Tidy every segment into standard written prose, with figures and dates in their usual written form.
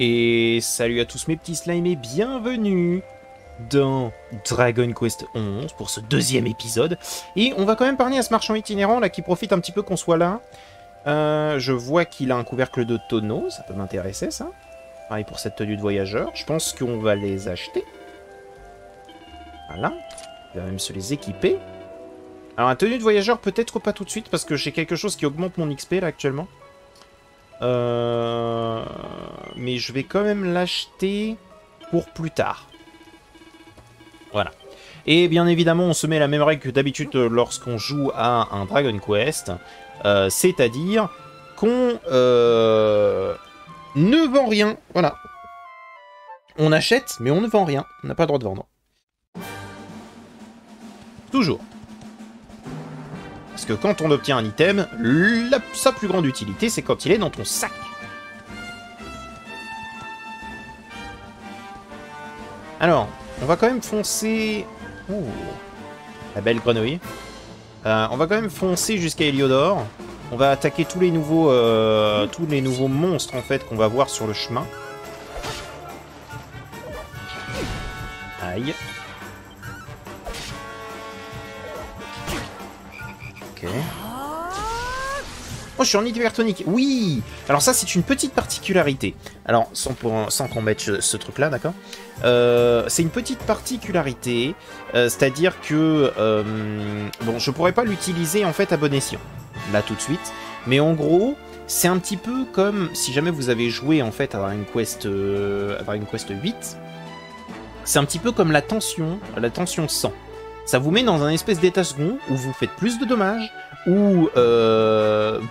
Et salut à tous mes petits slimes et bienvenue dans Dragon Quest 11 pour ce deuxième épisode. Et on va quand même parler à ce marchand itinérant là qui profite un petit peu qu'on soit là. Je vois qu'il a un couvercle de tonneau, ça peut m'intéresser ça. Pareil pour cette tenue de voyageur, je pense qu'on va les acheter. Voilà, il va même se les équiper. Alors la tenue de voyageur peut-être pas tout de suite parce que j'ai quelque chose qui augmente mon XP là actuellement. Mais je vais quand même l'acheter pour plus tard. Voilà. Et bien évidemment, on se met la même règle que d'habitude lorsqu'on joue à un Dragon Quest. C'est-à-dire qu'on ne vend rien. Voilà. On achète, mais on ne vend rien. On n'a pas le droit de vendre. Toujours. Parce que quand on obtient un item, sa plus grande utilité, c'est quand il est dans ton sac. Alors, on va quand même foncer... Oh, la belle grenouille. On va quand même foncer jusqu'à Heliodor. On va attaquer tous les nouveaux monstres, en fait, qu'on va voir sur le chemin. Aïe. Ok. Oh, je suis en hypertonique. Oui. Alors ça, c'est une petite particularité. Alors, sans qu'on mette ce truc-là, d'accord. C'est une petite particularité. C'est-à-dire que... bon, je pourrais pas l'utiliser, en fait, à bon escient. Là, tout de suite. Mais en gros, c'est un petit peu comme... Si jamais vous avez joué, en fait, à Dragon Quest 8, c'est un petit peu comme la tension 100. Ça vous met dans un espèce d'état second où vous faites plus de dommages, où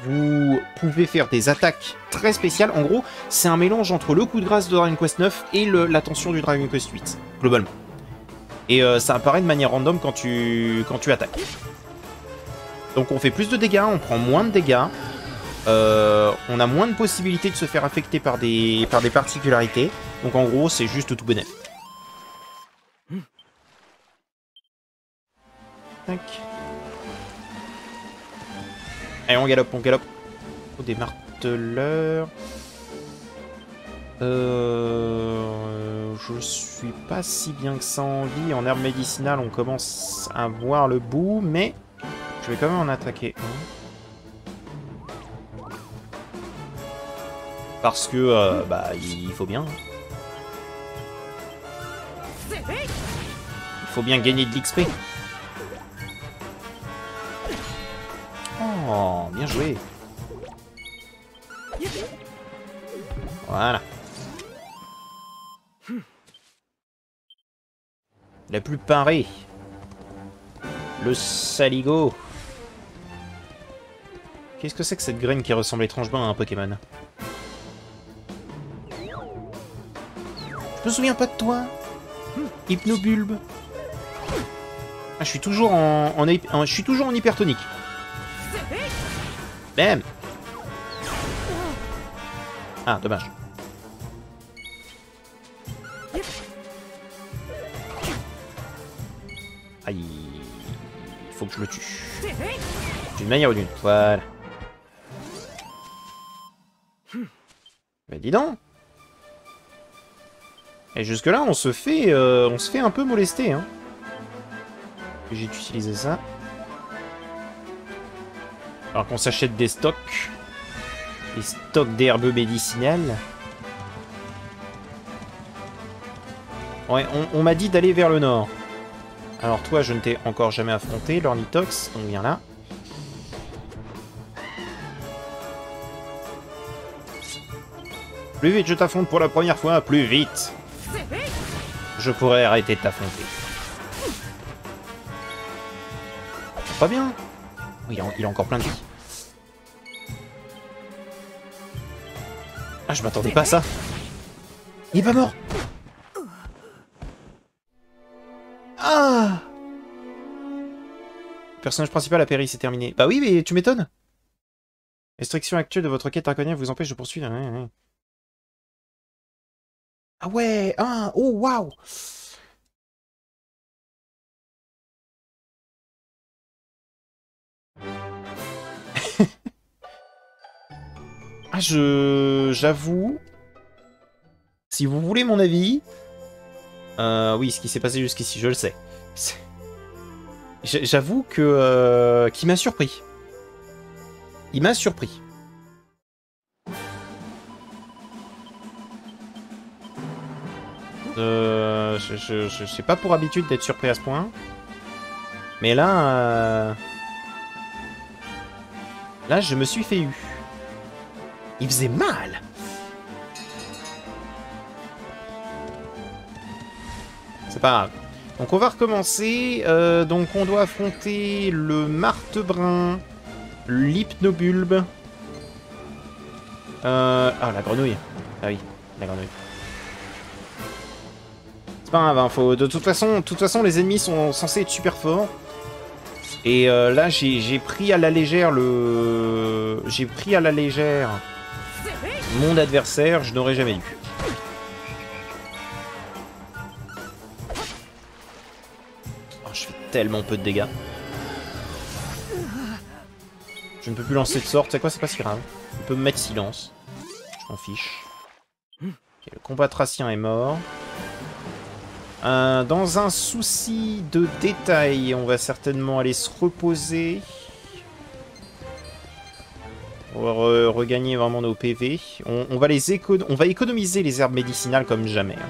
vous pouvez faire des attaques très spéciales. En gros, c'est un mélange entre le coup de grâce de Dragon Quest 9 et la tension du Dragon Quest 8, globalement. Et ça apparaît de manière random quand tu attaques. Donc on fait plus de dégâts, on prend moins de dégâts, on a moins de possibilités de se faire affecter par des particularités. Donc en gros, c'est juste tout bénef. Tac. Allez, on galope, on galope. Oh, des marteleurs. Je suis pas si bien que ça en vie. En herbe médicinale, on commence à voir le bout, mais je vais quand même en attaquer un. Parce que, bah, il faut bien. Il faut bien gagner de l'XP. Oh, bien joué. Voilà. La plus parée. Le saligo. Qu'est-ce que c'est que cette graine qui ressemble étrangement à un Pokémon? Je me souviens pas de toi. Hypnobulbe. Ah, je suis toujours je suis toujours en hypertonique. Bam. Ah, dommage. Aïe. Il faut que je le tue. D'une manière ou d'une. Voilà. Mais dis donc. Et jusque là, on se fait un peu molester, hein. J'ai utilisé ça. Alors qu'on s'achète des stocks. Des stocks d'herbes médicinales. Ouais, on m'a dit d'aller vers le nord. Alors toi, je ne t'ai encore jamais affronté, l'ornithox, donc viens là. Plus vite je t'affronte pour la première fois, plus vite je pourrais arrêter de t'affronter. Pas bien. Oui, il a encore plein de vie. Ah, je m'attendais pas à ça. Il est pas mort. Ah! Le personnage principal a péri, c'est terminé. Bah oui, mais tu m'étonnes. Restriction actuelle de votre quête draconienne vous empêche de poursuivre. Ah ouais! Ah! Oh, waouh! Ah, j'avoue Si vous voulez mon avis... oui, ce qui s'est passé jusqu'ici, je le sais. J'avoue que... qu'il m'a surpris. Il m'a surpris. Je sais pas pour habitude d'être surpris à ce point. Mais là... Là, je me suis fait eu. Il faisait mal. C'est pas grave. Donc on va recommencer. Donc on doit affronter le martebrun, l'hypnobulbe. Ah, la grenouille. Ah oui, la grenouille. C'est pas grave, hein, faut... de toute façon, les ennemis sont censés être super forts. Et là, j'ai pris à la légère le... J'ai pris à la légère mon adversaire, je n'aurais jamais dû. Oh, je fais tellement peu de dégâts. Je ne peux plus lancer de sort, tu sais quoi, c'est pas si grave. On peut me mettre silence. Je m'en fiche. Okay, le combat thrassien est mort. Dans un souci de détail, on va certainement aller se reposer. On va regagner vraiment nos PV. On va économiser les herbes médicinales comme jamais. Hein.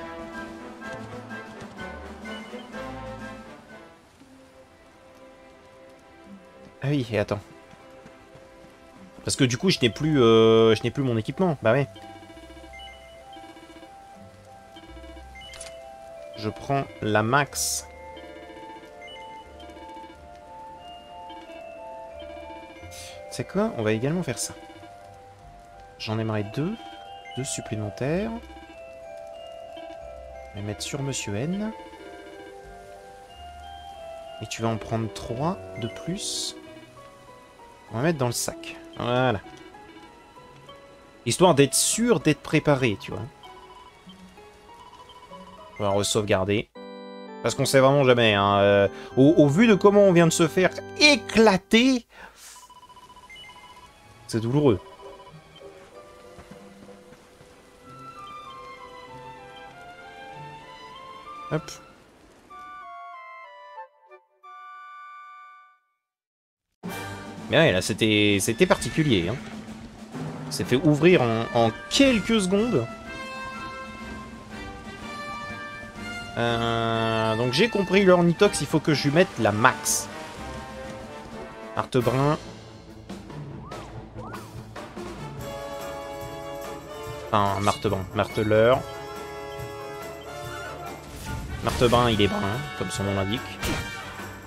Ah oui, et attends. Parce que du coup, je n'ai plus mon équipement. Bah ouais. Je prends la max. C'est quoi? On va également faire ça. J'en aimerais deux supplémentaires. Je vais mettre sur Monsieur N. Et tu vas en prendre 3 de plus. On va mettre dans le sac. Voilà. Histoire d'être sûr d'être préparé, tu vois. On va re-sauvegarder. Parce qu'on sait vraiment jamais. Hein. Au vu de comment on vient de se faire éclater, c'est douloureux. Hop. Mais ouais, là, c'était particulier. Hein. C'est fait ouvrir en quelques secondes. Donc j'ai compris, l'ornitox, il faut que je lui mette la max. Martebrun. Enfin, martebrun. Marteleur. Martebrun, il est brun, comme son nom l'indique.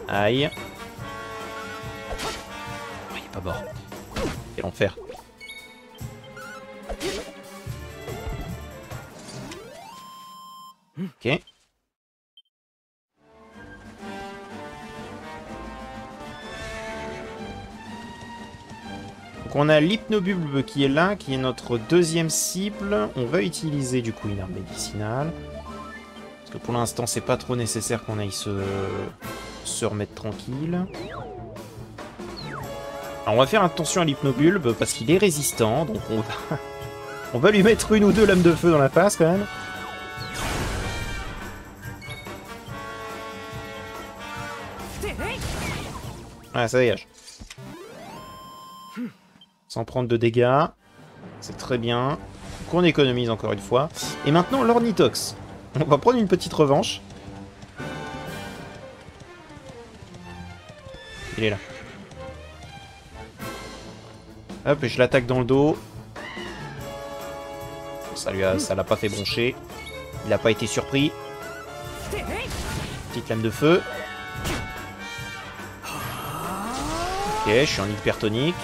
Aïe. Oh, il est pas mort. Quel enfer. Ok. Donc on a l'hypnobulbe qui est là, qui est notre deuxième cible. On va utiliser du coup une arme médicinale. Parce que pour l'instant c'est pas trop nécessaire qu'on aille se remettre tranquille. Alors on va faire attention à l'hypnobulbe parce qu'il est résistant. Donc on va lui mettre une ou deux lames de feu dans la face quand même. Ouais, ça dégage. Sans prendre de dégâts. C'est très bien. Qu'on économise encore une fois. Et maintenant, l'ornitox. On va prendre une petite revanche. Il est là. Hop, et je l'attaque dans le dos. Ça l'a pas fait broncher. Il a pas été surpris. Petite lame de feu. Ok, je suis en hypertonique.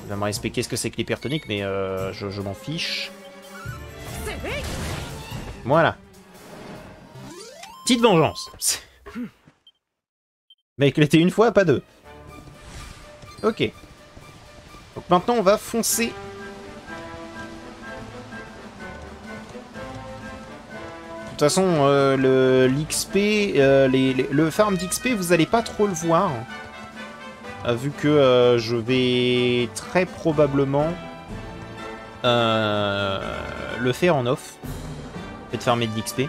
Il va me expliquer ce que c'est que l'hypertonique, mais je m'en fiche. Voilà. Petite vengeance. Mais éclaté une fois, pas deux. Ok. Donc maintenant, on va foncer. De toute façon, l'XP, le farm d'XP, vous allez pas trop le voir. Vu que je vais très probablement le faire en off. Et de farmer de l'XP.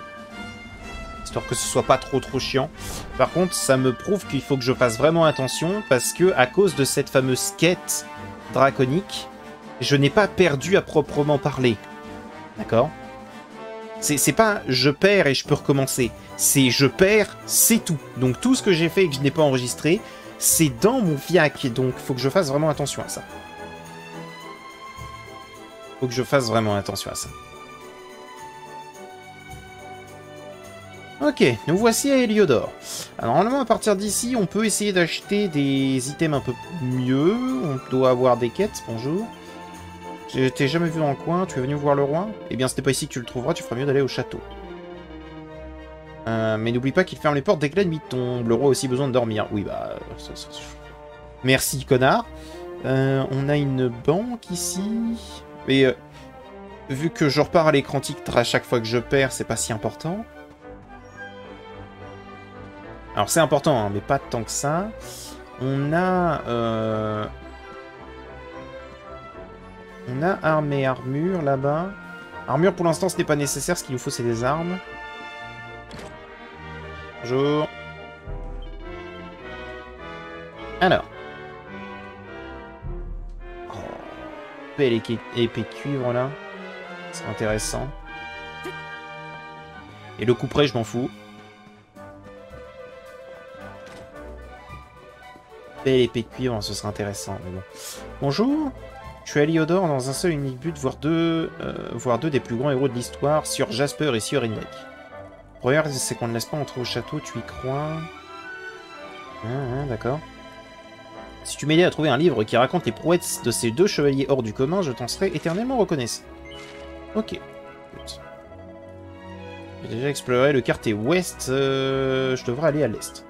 Histoire que ce soit pas trop chiant. Par contre, ça me prouve qu'il faut que je fasse vraiment attention, parce que à cause de cette fameuse quête draconique, je n'ai pas perdu à proprement parler. D'accord? C'est pas je perds et je peux recommencer. C'est je perds, c'est tout. Donc tout ce que j'ai fait et que je n'ai pas enregistré, c'est dans mon fiac. Donc faut que je fasse vraiment attention à ça. Faut que je fasse vraiment attention à ça. Ok, nous voici à Heliodor. Alors normalement à partir d'ici, on peut essayer d'acheter des items un peu mieux. On doit avoir des quêtes, bonjour. Je t'ai jamais vu dans le coin, tu es venu voir le roi? Eh bien, c'était pas ici que tu le trouveras, tu feras mieux d'aller au château. Mais n'oublie pas qu'il ferme les portes dès que la nuit tombe. Le roi a aussi besoin de dormir. Oui, bah... Merci, connard. On a une banque ici. Mais vu que je repars à l'écran titre à chaque fois que je perds, c'est pas si important. Alors, c'est important, hein, mais pas tant que ça. On a armes et armure là-bas. Armure pour l'instant ce n'est pas nécessaire, ce qu'il nous faut c'est des armes. Bonjour. Alors. Oh, belle épée de cuivre là. C'est intéressant. Et le couperet je m'en fous. Belle épée de cuivre, ce serait intéressant. Mais bon. Bonjour. Je suis à Heliodor dans un seul et unique but, voire deux des plus grands héros de l'histoire, Sieur Jasper et Sieur Henrik. Le problème, c'est qu'on ne laisse pas entrer au château, tu y crois? D'accord. Si tu m'aidais à trouver un livre qui raconte les prouesses de ces deux chevaliers hors du commun, je t'en serais éternellement reconnaissant. Ok. J'ai déjà exploré le quartier ouest, je devrais aller à l'est.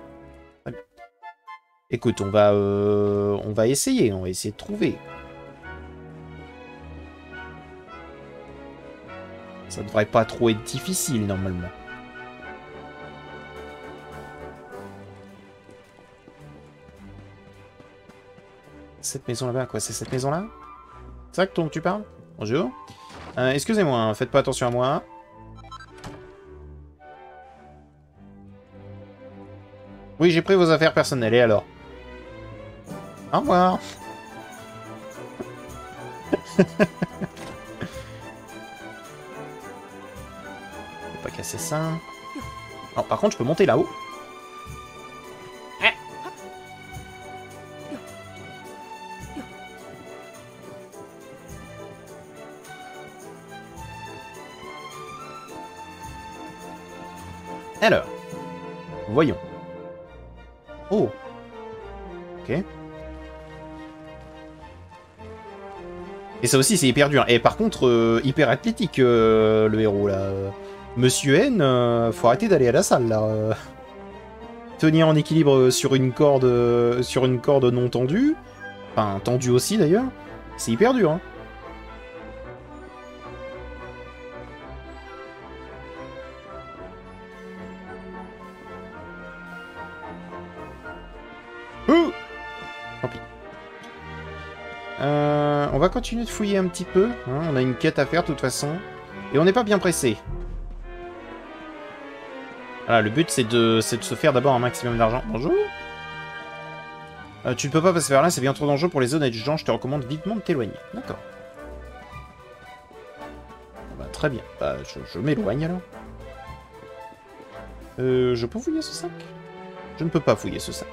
Écoute, on va essayer de trouver. Ça devrait pas trop être difficile, normalement. Cette maison là-bas, quoi? C'est cette maison-là? C'est ça dont tu parles? Bonjour. Excusez-moi, hein, faites pas attention à moi. Oui, j'ai pris vos affaires personnelles, et alors? Au revoir. Pas casser ça. Non, par contre, je peux monter là-haut. Alors, voyons. Oh. Ok. Et ça aussi, c'est hyper dur. Et par contre, hyper athlétique, le héros, là. Monsieur N, faut arrêter d'aller à la salle, là. Tenir en équilibre sur une corde non tendue. Enfin, tendue aussi, d'ailleurs. C'est hyper dur, hein. Tant pis. On va continuer de fouiller un petit peu. Hein, on a une quête à faire, de toute façon. Et on n'est pas bien pressé. Voilà, le but, c'est de se faire d'abord un maximum d'argent. Bonjour. Tu ne peux pas passer vers là, c'est bien trop dangereux pour les honnêtes gens. Je te recommande vivement de t'éloigner. D'accord. Bah, très bien. Bah, je m'éloigne, alors. Je peux fouiller ce sac? Je ne peux pas fouiller ce sac.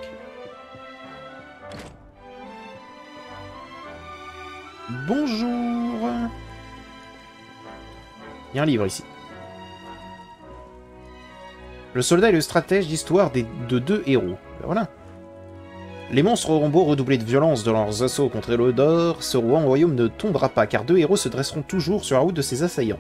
Bonjour. Il y a un livre ici. Le soldat et le stratège d'histoire de deux héros. Ben voilà. Les monstres auront beau redoubler de violence dans leurs assauts contre Heliodor, ce royaume ne tombera pas, car deux héros se dresseront toujours sur la route de ses assaillants.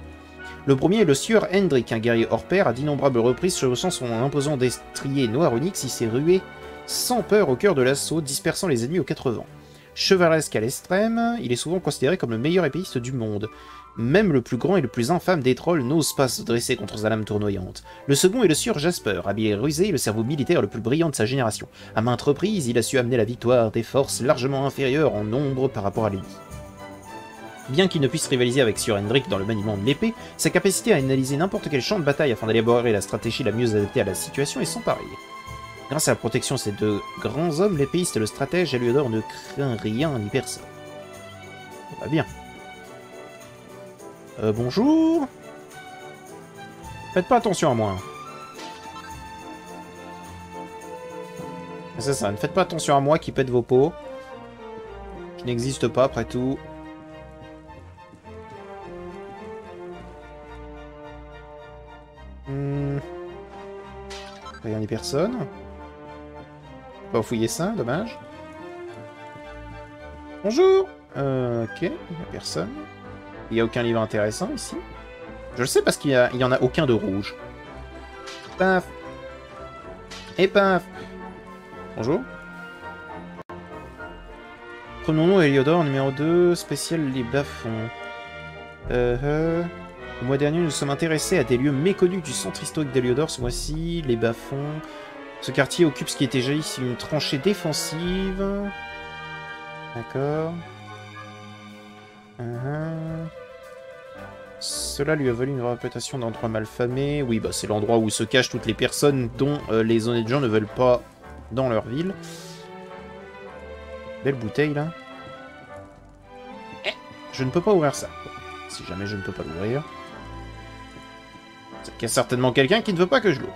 Le premier est le sieur Hendrik, un guerrier hors pair, à d'innombrables reprises chevauchant son imposant destrier noir onyx, il s'est rué sans peur au cœur de l'assaut, dispersant les ennemis aux quatre vents. Chevaleresque à l'extrême, il est souvent considéré comme le meilleur épéiste du monde. Même le plus grand et le plus infâme des trolls n'ose pas se dresser contre sa lame tournoyante. Le second est le sieur Jasper, habile et rusé et le cerveau militaire le plus brillant de sa génération. À maintes reprises, il a su amener la victoire des forces largement inférieures en nombre par rapport à l'ennemi. Bien qu'il ne puisse rivaliser avec Sir Hendrik dans le maniement de l'épée, sa capacité à analyser n'importe quel champ de bataille afin d'élaborer la stratégie la mieux adaptée à la situation est sans pareil. Grâce à la protection de ces deux grands hommes, l'épéiste et le stratège, Heliodor ne craint rien ni personne. Ça va bien. Bonjour. Faites pas attention à moi. C'est ça, ne faites pas attention à moi qui pète vos pots. Qui n'existe pas après tout. Rien ni personne. Pas fouiller ça, dommage. Bonjour. Ok, il n'y a personne. Il n'y a aucun livre intéressant ici. Je le sais parce qu'il y en a aucun de rouge. Paf. Et paf. Bonjour. Prenons-nous Heliodor, numéro 2, spécial les bas-fonds. Le mois dernier, nous sommes intéressés à des lieux méconnus du centre historique d'Heliodor. Ce mois-ci, les bas-fonds. Ce quartier occupe ce qui était jadis une tranchée défensive. D'accord. Cela lui a valu une réputation d'endroit malfamé. Oui, bah c'est l'endroit où se cachent toutes les personnes dont les honnêtes gens ne veulent pas dans leur ville. Belle bouteille, là. Je ne peux pas ouvrir ça. Si jamais je ne peux pas l'ouvrir. C'est qu'il y a certainement quelqu'un qui ne veut pas que je l'ouvre.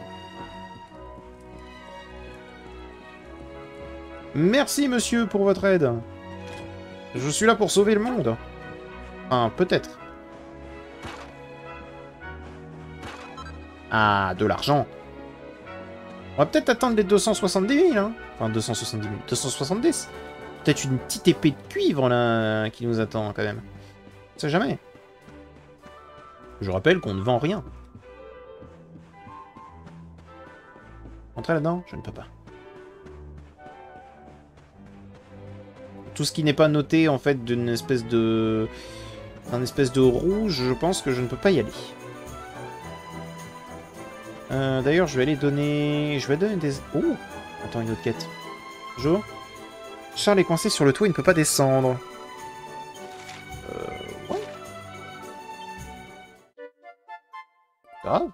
Merci, monsieur, pour votre aide. Je suis là pour sauver le monde. Enfin, peut-être. Ah, de l'argent. On va peut-être atteindre les 270 000, hein. Enfin, 270 000. 270. Peut-être une petite épée de cuivre, là, qui nous attend, quand même. On sait jamais. Je rappelle qu'on ne vend rien. Entrer là-dedans? Je ne peux pas. Tout ce qui n'est pas noté, en fait, d'une espèce de... un espèce de rouge, je pense que je ne peux pas y aller. D'ailleurs, je vais aller donner... Je vais donner des... Oh! Attends, une autre quête. Bonjour. Charles est coincé sur le toit, il ne peut pas descendre. Ouais. Grave.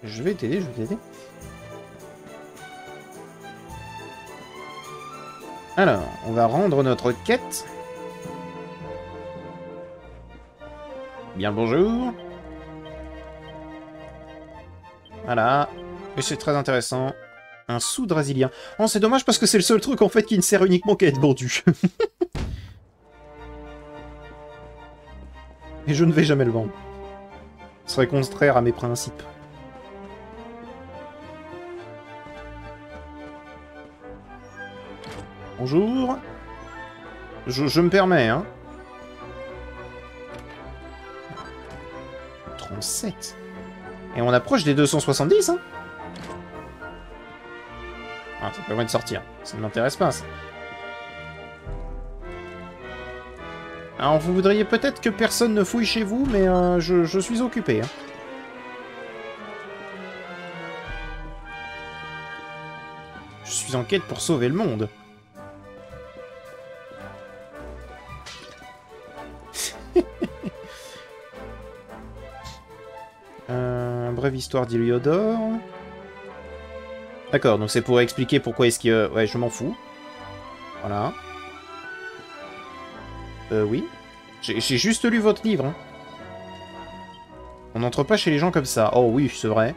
Je vais t'aider, je vais t'aider. Alors, on va rendre notre quête. Bien le bonjour. Voilà. Et c'est très intéressant. Un sou drasilien. Oh, c'est dommage parce que c'est le seul truc en fait qui ne sert uniquement qu'à être vendu. Et je ne vais jamais le vendre. Ce serait contraire à mes principes. Bonjour. Je me permets, hein. 37. Et on approche des 270, hein. Ah, ça permet de sortir. Ça ne m'intéresse pas, ça. Alors, vous voudriez peut-être que personne ne fouille chez vous, mais je suis occupé, hein. Je suis en quête pour sauver le monde. Brève histoire d'Heliodor. D'accord, donc c'est pour expliquer pourquoi est-ce que... Ouais, je m'en fous. Voilà. Oui. J'ai juste lu votre livre. Hein. On n'entre pas chez les gens comme ça. Oh oui, c'est vrai.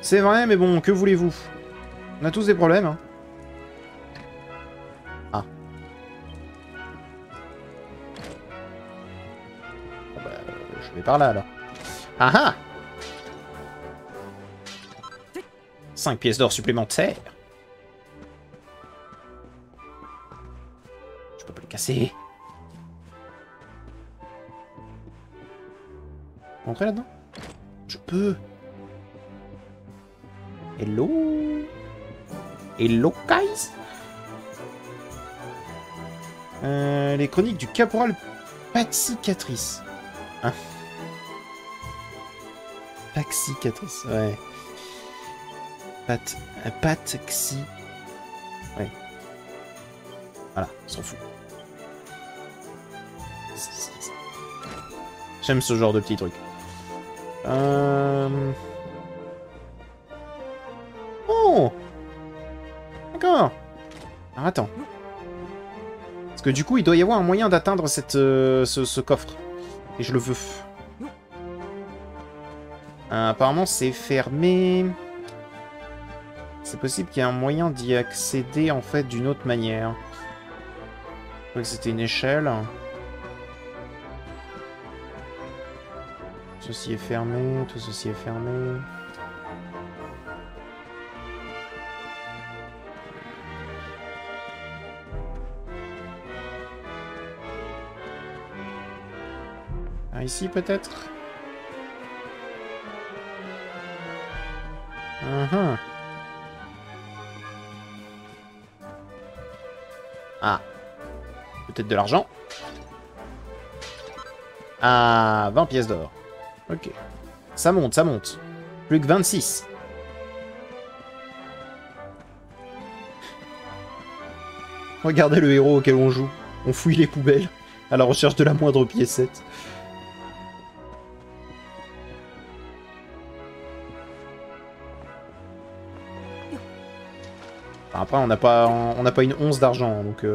C'est vrai, mais bon, que voulez-vous? On a tous des problèmes. Hein. Ah. Bon, bah, je vais par là, alors. Ah ah! 5 pièces d'or supplémentaires. Je peux pas le casser. Entrer là-dedans? Je peux. Hello? Hello, guys? Les chroniques du caporal Paxicatrice. Hein? Paxicatrice, ouais. Patxi. Ouais. Voilà, on s'en fout. J'aime ce genre de petits trucs. Oh! D'accord. Alors, attends. Parce que du coup, il doit y avoir un moyen d'atteindre ce coffre. Et je le veux. Apparemment, c'est fermé. C'est possible qu'il y ait un moyen d'y accéder, en fait, d'une autre manière. Je crois que c'était une échelle. Ceci est fermé, tout ceci est fermé. Ah, ici, peut-être? Ah. Peut-être de l'argent. Ah, 20 pièces d'or. Ok. Ça monte, ça monte. Plus que 26. Regardez le héros auquel on joue. On fouille les poubelles à la recherche de la moindre piécette. Après, on n'a pas une once d'argent, donc...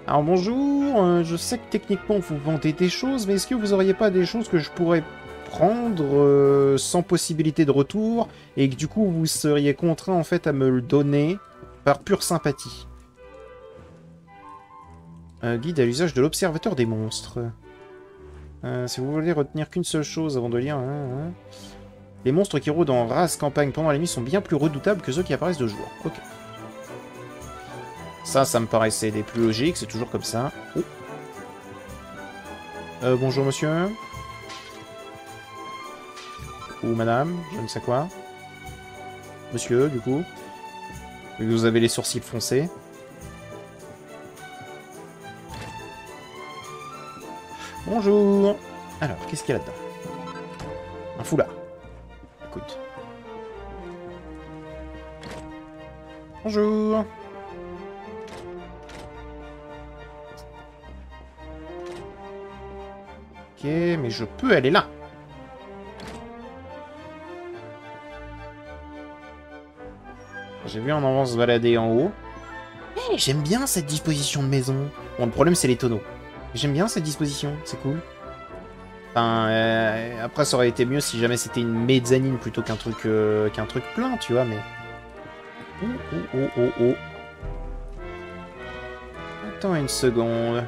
Alors bonjour, je sais que techniquement vous vendez des choses, mais est-ce que vous auriez pas des choses que je pourrais prendre sans possibilité de retour, et que du coup vous seriez contraint en fait à me le donner par pure sympathie? Guide à l'usage de l'observateur des monstres. Si vous voulez retenir qu'une seule chose avant de lire... Les monstres qui rôdent en race campagne pendant la nuit sont bien plus redoutables que ceux qui apparaissent de jour. Ok. Ça me paraissait des plus logiques, c'est toujours comme ça. Oh. Bonjour monsieur. Ou madame, je ne sais quoi. Monsieur, du coup. Vous avez les sourcils foncés. Bonjour. Alors, qu'est-ce qu'il y a là-dedans? Un foulard. Écoute. Bonjour. Ok, mais je peux aller là. J'ai vu un enfant se balader en haut. Hey, j'aime bien cette disposition de maison. Bon, le problème, c'est les tonneaux. J'aime bien cette disposition, c'est cool. Enfin, après, ça aurait été mieux si jamais c'était une mezzanine plutôt qu'un truc plein, tu vois, mais... Oh. Attends une seconde.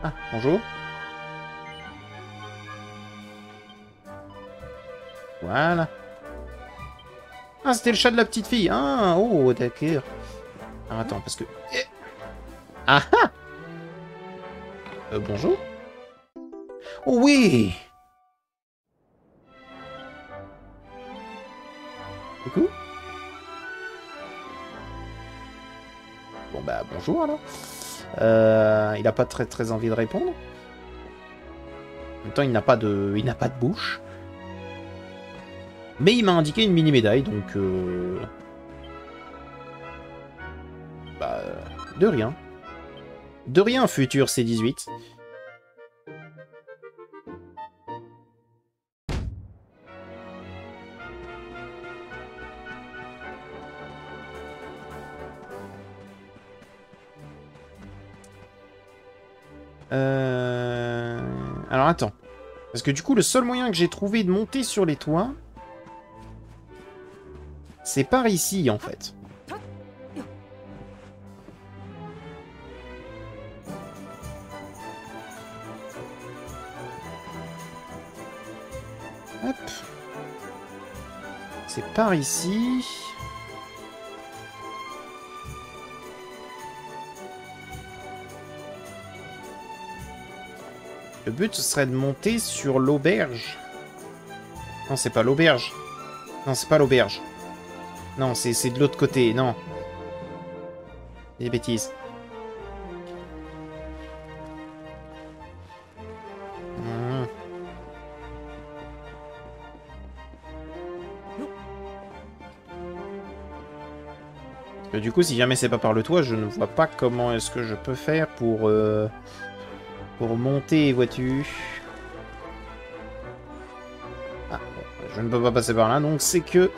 Ah, bonjour. Voilà. Ah, c'était le chat de la petite fille. Ah, oh, d'accord. Alors, attends, parce que... Ah ah! Bonjour? Oh oui! Coucou? Bon bah, bonjour alors. Il a pas très envie de répondre. En même temps, il n'a pas de bouche. Mais il m'a indiqué une mini-médaille, donc... Bah... De rien. De rien, futur C18. Alors attends. Parce que du coup, le seul moyen que j'ai trouvé de monter sur les toits... C'est par ici, en fait. Hop. C'est par ici. Le but, ce serait de monter sur l'auberge. Non, c'est pas l'auberge. Non, c'est pas l'auberge. Non, c'est de l'autre côté, non. Des bêtises. Du coup, si jamais c'est pas par le toit, je ne vois pas comment est-ce que je peux faire pour monter, vois-tu. Ah, bon, je ne peux pas passer par là, donc c'est que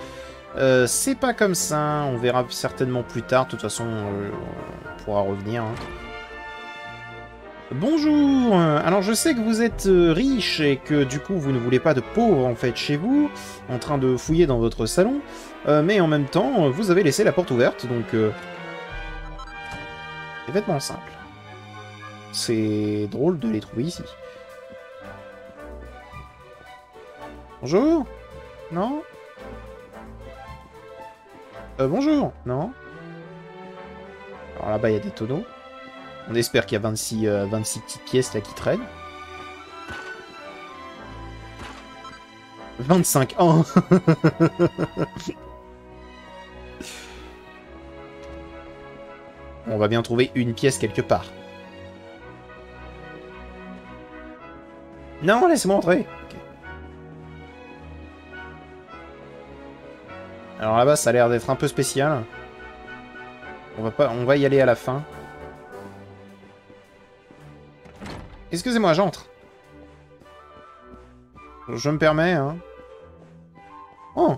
c'est pas comme ça. On verra certainement plus tard. De toute façon, on pourra revenir. Hein. Bonjour. Alors je sais que vous êtes riche et que du coup vous ne voulez pas de pauvres en fait chez vous, en train de fouiller dans votre salon, mais en même temps vous avez laissé la porte ouverte, donc c'est vêtements simples. C'est drôle de les trouver ici. Bonjour. Non. Bonjour. Non. Alors là-bas il y a des tonneaux. On espère qu'il y a 26 petites pièces là qui traînent. 25 ans. On va bien trouver une pièce quelque part. Non, laisse-moi entrer. Okay. Alors là-bas, ça a l'air d'être un peu spécial. On va y aller à la fin. Excusez-moi, j'entre. Je me permets, hein. Oh.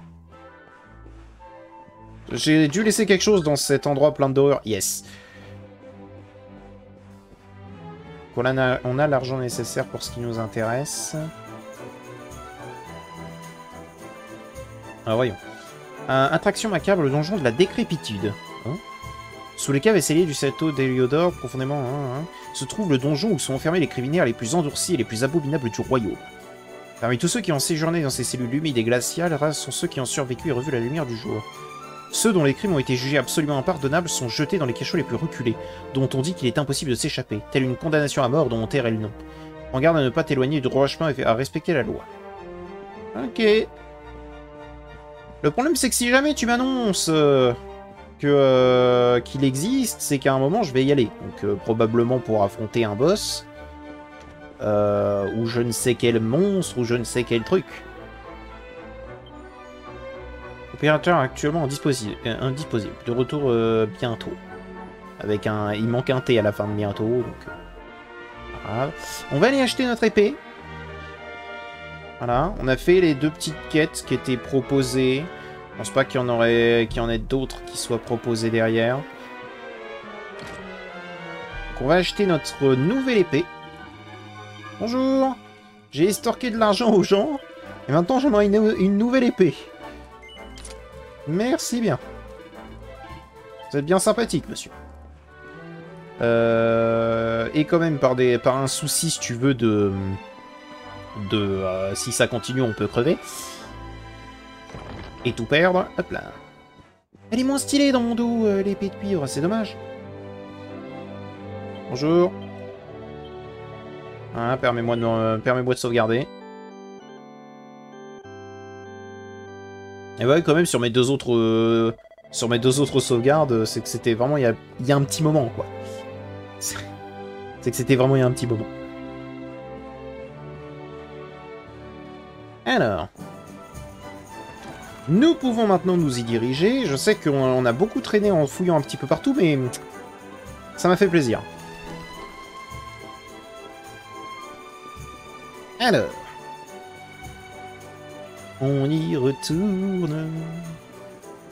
J'ai dû laisser quelque chose dans cet endroit plein d'horreur. Yes. On a l'argent nécessaire pour ce qui nous intéresse. Alors voyons. Attraction macabre, le donjon de la décrépitude. Hein, sous les caves et celliers du château d'Héliodore, profondément, se trouve le donjon où sont enfermés les criminels les plus endurcis et les plus abominables du royaume. Parmi tous ceux qui ont séjourné dans ces cellules humides et glaciales, rares sont ceux qui ont survécu et revu la lumière du jour. Ceux dont les crimes ont été jugés absolument impardonnables sont jetés dans les cachots les plus reculés, dont on dit qu'il est impossible de s'échapper, telle une condamnation à mort dont on tairait le nom. En garde à ne pas t'éloigner du droit chemin et à respecter la loi. Ok. Le problème, c'est que si jamais tu m'annonces qu'il existe, c'est qu'à un moment, je vais y aller. Donc, probablement pour affronter un boss, ou je ne sais quel monstre, ou je ne sais quel truc. Opérateur actuellement indisposible. De retour bientôt. Avec un... Il manque un T à la fin de bientôt, donc... Voilà. On va aller acheter notre épée. Voilà, on a fait les 2 petites quêtes qui étaient proposées. Je pense pas qu'il y en ait d'autres qui soient proposées derrière. Donc on va acheter notre nouvelle épée. Bonjour. J'ai estorqué de l'argent aux gens. Et maintenant j'aimerais une nouvelle épée. Merci bien. Vous êtes bien sympathique, monsieur. Et quand même par un souci, si tu veux, si ça continue, on peut crever. Et tout perdre. Hop là. Elle est moins stylée dans mon dos, l'épée de cuivre, c'est dommage. Bonjour. Voilà, permets-moi de sauvegarder. Et ouais, quand même, sur mes deux autres sauvegardes, c'est que c'était vraiment il y a un petit moment, quoi. C'est que c'était vraiment il y a un petit moment. Alors, nous pouvons maintenant nous y diriger. Je sais qu'on a beaucoup traîné en fouillant un petit peu partout, mais ça m'a fait plaisir. Alors, on y retourne.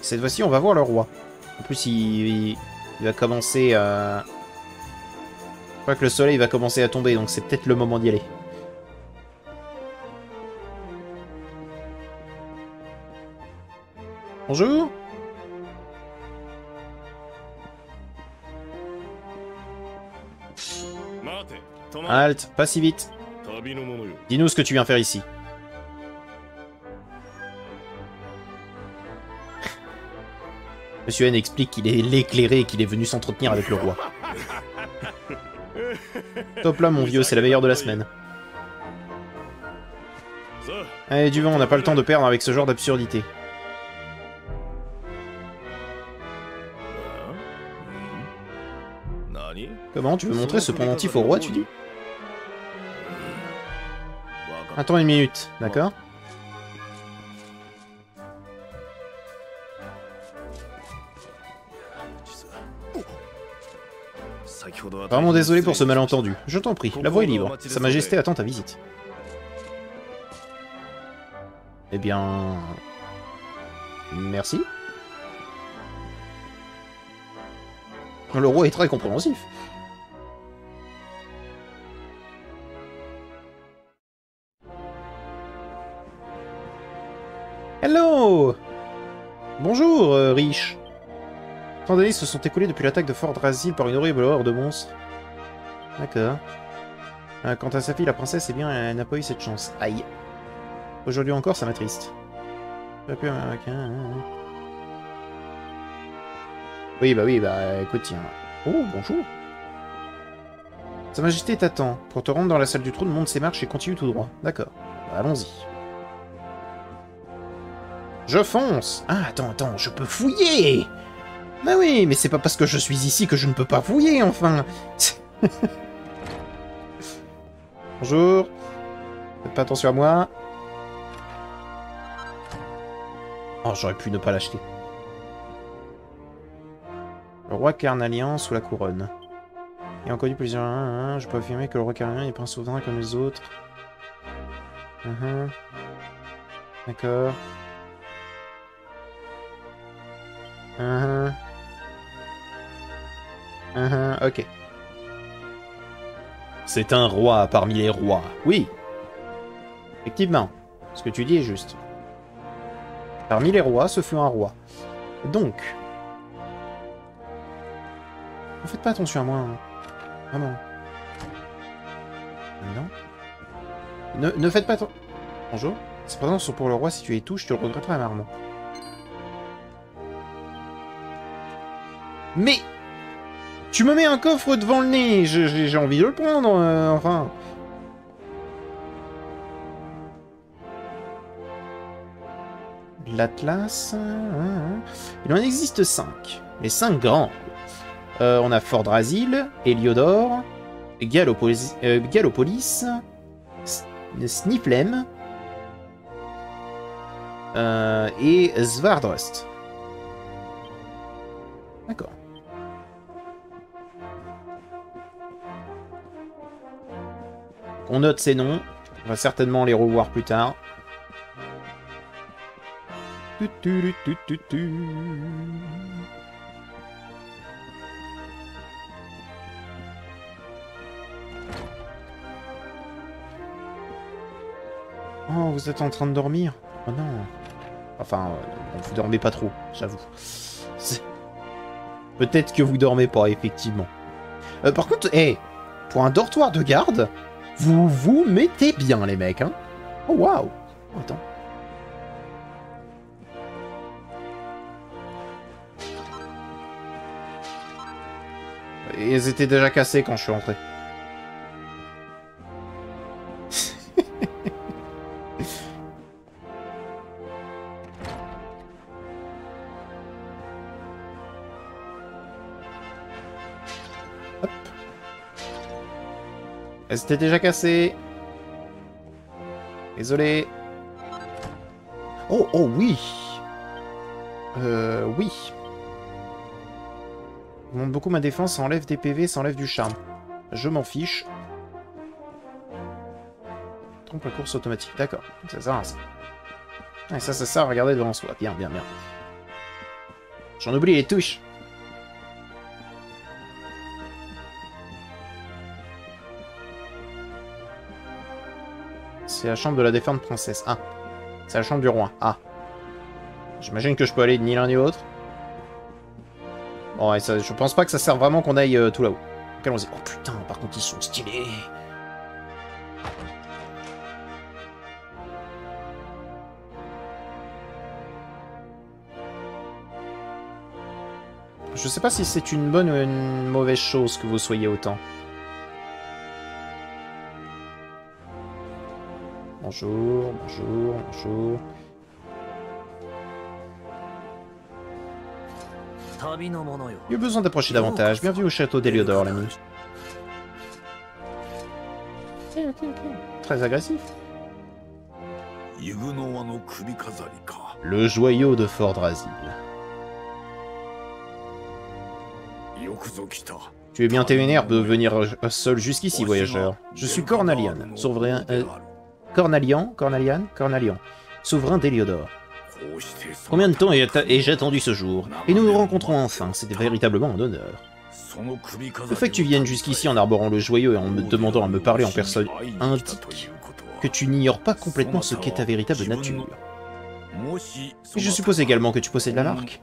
Cette fois-ci, on va voir le roi. En plus, il va commencer à... Je crois que le soleil va commencer à tomber, donc c'est peut-être le moment d'y aller. Bonjour. Halte, pas si vite. Dis-nous ce que tu viens faire ici. Monsieur N explique qu'il est l'éclairé et qu'il est venu s'entretenir avec le roi. Top là, mon vieux, c'est la meilleure de la semaine. Allez, du vent, on n'a pas le temps de perdre avec ce genre d'absurdité. Comment? Tu veux montrer ce pendentif au roi, tu dis? Attends une minute, d'accord? Vraiment désolé pour ce malentendu. Je t'en prie, la voie est libre. Sa Majesté attend ta visite. Eh bien... Merci. Le roi est très compréhensif. Hello. Bonjour, riche. Tant d'années se sont écoulées depuis l'attaque de Fort Drasil par une horrible horreur de monstres. D'accord. Quant à sa fille, la princesse, eh bien, elle n'a pas eu cette chance. Aïe. Aujourd'hui encore, ça m'attriste. Oui, bah, écoute, tiens. Oh, bonjour. Sa Majesté t'attend. Pour te rendre dans la salle du trône, monte ses marches et continue tout droit. D'accord. Bah, allons-y. Je fonce. Ah, attends, je peux fouiller. Bah oui, mais c'est pas parce que je suis ici que je ne peux pas fouiller, enfin. Bonjour. Faites pas attention à moi. Oh, j'aurais pu ne pas l'acheter. Le roi carnalien sous la couronne. Et en connu plusieurs... Je peux affirmer que le roi carnalien est pas un souverain comme les autres. D'accord. Ok. C'est un roi parmi les rois. Oui. Effectivement. Ce que tu dis est juste. Parmi les rois, ce fut un roi. Donc... Ne faites pas attention à moi. Hein. Vraiment. Non. Ne faites pas attention... Bonjour. Ces présences sont pour le roi. Si tu les touches, tu le regretteras amèrement. Mais... Tu me mets un coffre devant le nez. J'ai envie de le prendre, enfin... L'Atlas... Il en existe 5. Les 5 grands. On a Fort Drasil, Heliodor, Gallopolis, Sniflem et Svardrust. D'accord. On note ces noms. On va certainement les revoir plus tard. Oh, vous êtes en train de dormir? Oh non. Enfin, vous dormez pas trop, j'avoue. Peut-être que vous dormez pas, effectivement. Par contre, pour un dortoir de garde, vous vous mettez bien, les mecs, hein. Oh, waouh. Attends. Ils étaient déjà cassés quand je suis rentré. Hop. Elles étaient déjà cassées. Désolé. Oh, oui. Oui. Monte beaucoup ma défense, ça enlève des PV, ça enlève du charme. Je m'en fiche. Trompe la course automatique, d'accord. Ça sert à ça. Et ça sert à regarder devant soi. Bien. J'en oublie les touches. C'est la chambre de la défunte princesse. Ah. C'est la chambre du roi. Ah. J'imagine que je peux aller ni l'un ni l'autre. Bon, ouais, ça, je pense pas que ça sert vraiment qu'on aille tout là-haut. Donc allons-y. Oh putain, par contre ils sont stylés. Je sais pas si c'est une bonne ou une mauvaise chose que vous soyez autant. Bonjour. Il y a besoin d'approcher davantage. Bienvenue au château d'Heliodor, l'ami. Ok. Très agressif. Le joyau de Fort Drasil. Tu es bien téméraire de venir seul jusqu'ici, voyageur. Je suis Cornalian, souverain... Cornalian, souverain d'Héliodore. Combien de temps ai-je attendu ce jour? Et nous nous rencontrons enfin, c'était véritablement un honneur. Le fait que tu viennes jusqu'ici en arborant le joyau et en me demandant à me parler en personne indique que tu n'ignores pas complètement ce qu'est ta véritable nature. Et je suppose également que tu possèdes la marque.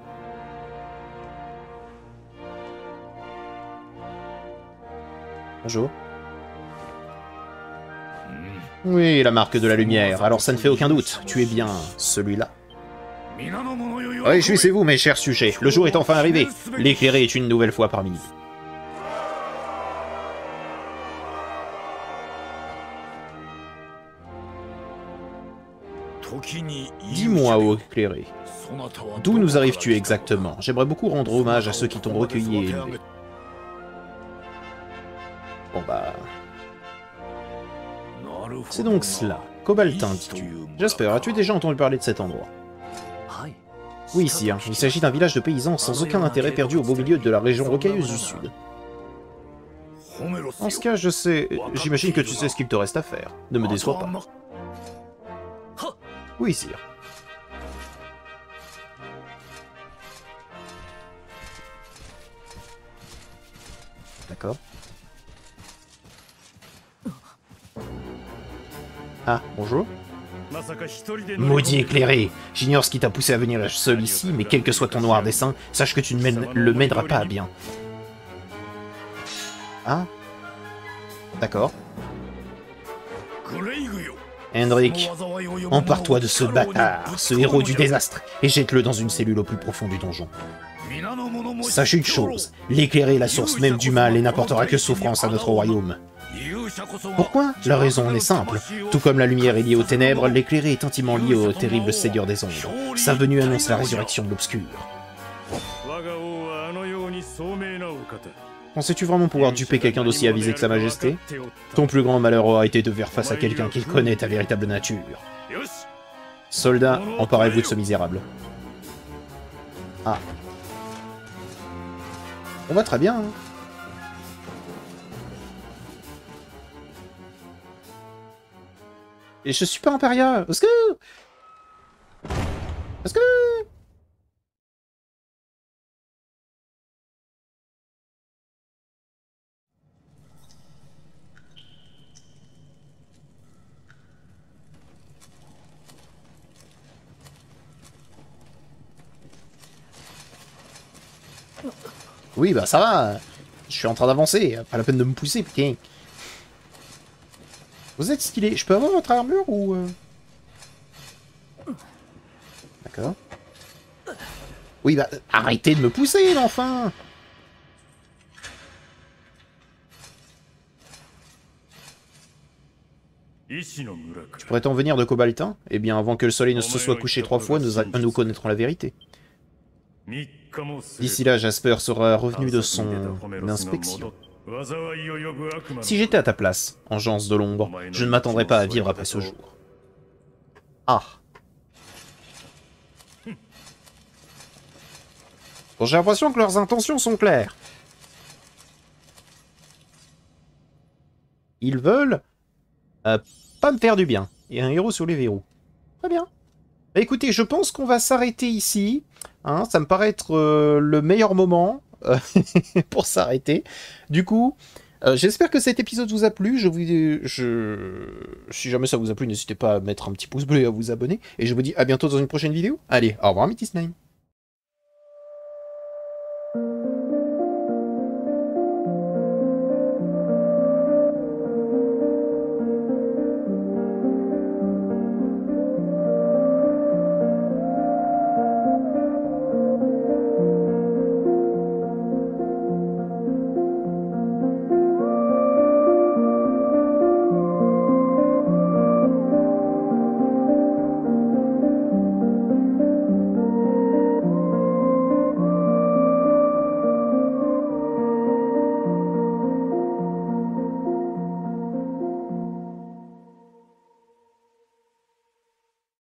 Bonjour. Oui, la marque de la lumière, alors ça ne fait aucun doute, tu es bien celui-là. Réjouissez-vous, mes chers sujets, le jour est enfin arrivé. L'éclairé est une nouvelle fois parmi nous. Dis-moi, ô éclairé, d'où nous arrives-tu exactement? J'aimerais beaucoup rendre hommage à ceux qui t'ont recueilli et élevé. Bon bah... C'est donc cela. Cobaltin, dis-tu. Jasper, as-tu déjà entendu parler de cet endroit? Oui, sire. Il s'agit d'un village de paysans sans aucun intérêt perdu au beau milieu de la région rocailleuse du sud. En ce cas, je sais... J'imagine que tu sais ce qu'il te reste à faire. Ne me déçois pas. Oui, sire. D'accord. Ah, bonjour. Maudit éclairé, j'ignore ce qui t'a poussé à venir seul ici, mais quel que soit ton noir dessein, sache que tu ne le mèneras pas à bien. Ah. D'accord. Hendrik, empare-toi de ce bâtard, ce héros du désastre, et jette-le dans une cellule au plus profond du donjon. Sache une chose, l'éclairé est la source même du mal et n'apportera que souffrance à notre royaume. Pourquoi? La raison en est simple. Tout comme la lumière est liée aux ténèbres, l'éclairé est intimement lié au terrible Seigneur des Ombres. Sa venue annonce la résurrection de l'obscur. Pensais-tu vraiment pouvoir duper quelqu'un d'aussi avisé que sa majesté? Ton plus grand malheur aura été de faire face à quelqu'un qui connaît ta véritable nature. Soldats, emparez-vous de ce misérable. Ah. On va très bien, hein. Et je suis pas Imperia. Est-ce que... Oui, bah ça va. Je suis en train d'avancer. Pas la peine de me pousser, putain. Vous êtes stylé. Je peux avoir votre armure ou... D'accord. Oui, bah, arrêtez de me pousser, enfin. Tu pourrais t'en venir de Cobaltin? Eh bien, avant que le soleil ne se soit couché 3 fois, nous connaîtrons la vérité. D'ici là, Jasper sera revenu de son inspection. Si j'étais à ta place, Engeance de l'ombre, je ne m'attendrais pas à vivre après ce jour. Ah. Bon, j'ai l'impression que leurs intentions sont claires. Ils veulent pas me faire du bien. Et un héros sur les verrous. Très bien. Bah, écoutez, je pense qu'on va s'arrêter ici. Hein, ça me paraît être le meilleur moment pour s'arrêter. Du coup, j'espère que cet épisode vous a plu. Si jamais ça vous a plu, n'hésitez pas à mettre un petit pouce bleu et à vous abonner. Et je vous dis à bientôt dans une prochaine vidéo. Allez, au revoir, Metis9.